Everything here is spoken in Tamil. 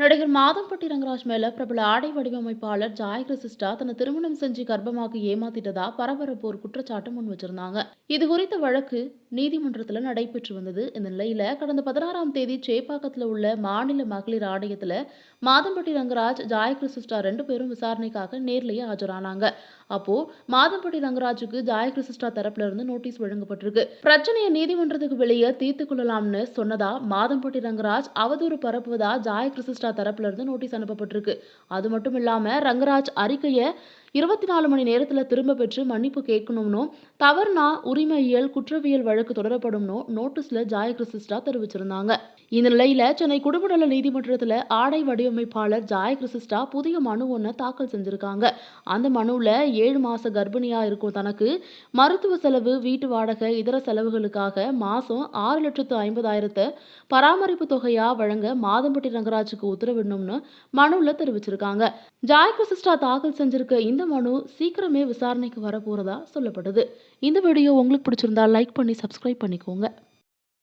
நடிகர் மாதம்பட்டி ரங்கராஜ் மேல பிரபல ஆடை வடிவமைப்பாளர் ஜாய் கிறிஸ்டா தன்னை திருமணம் செஞ்சு கர்ப்பமாக்கி ஏமாத்திட்டதா பரபரப்பு ஒரு குற்றச்சாட்டு முன் வச்சிருந்தாங்க. இது குறித்த வழக்கு நீதிமன்றத்தில் நடைபெற்று வந்தது. இந்த நிலையில கடந்த 16ஆம் தேதி சேப்பாக்கத்தில் உள்ள மாநில மகளிர் ஆணையத்தில் மாதம்பட்டி ரங்கராஜ், ஜாய் கிறிஸ்டா 2 பேரும் விசாரணைக்காக நேர்லயே ஆஜரானாங்க. அப்போ மாதம்பட்டி ரங்கராஜுக்கு ஜாய் கிறிஸ்டா தரப்புல இருந்து நோட்டீஸ் வழங்கப்பட்டிருக்கு. பிரச்சனையை நீதிமன்றத்துக்கு வெளியே தீர்த்துக் கொள்ளலாம்னு சொன்னதா மாதம்பட்டி ரங்கராஜ் அவதூறு பரப்புவதா ஜாய் கிறிஸ்டா தரப்புல இருந்து நோட்டீஸ் அனுப்பப்பட்டிருக்கு. அது மட்டும் இல்லாம ரங்கராஜ் அறிக்கையை 24 மணி நேரத்துல திரும்ப பெற்று மன்னிப்பு கேட்கணும்னு, தவறுனா உரிமையியல் குற்றவியல் வழக்கு தொடரப்படும்னு நோட்டீஸ்ல ஜாய் கிறிஸ்டா தெரிவிச்சிருந்தாங்க. இந்த நிலையில சென்னை குடும்பநல நீதிமன்றத்துல ஆடை வடிவமைப்பாளர் ஜாய் கிறிஸ்டா புதிய மனு ஒன்ன தாக்கல் செஞ்சிருக்காங்க. அந்த மனுவுல 7 மாச கர்ப்பிணியா இருக்கும் தனக்கு மருத்துவ செலவு, வீட்டு வாடகை, இதர செலவுகளுக்காக மாசம் 6,50,000 பராமரிப்பு தொகையா வழங்க மாதம்பட்டி ரங்கராஜுக்கு உத்தரவிடணும்னு மனுவுல தெரிவிச்சிருக்காங்க. ஜாய் கிறிஸ்டா தாக்கல் செஞ்சிருக்க இந்த மனு சீக்கிரமே விசாரணைக்கு வரப்போறதா சொல்லப்படுது. இந்த வீடியோ உங்களுக்கு பிடிச்சிருந்தா லைக் பண்ணி சப்ஸ்கிரைப் பண்ணிக்கோங்க.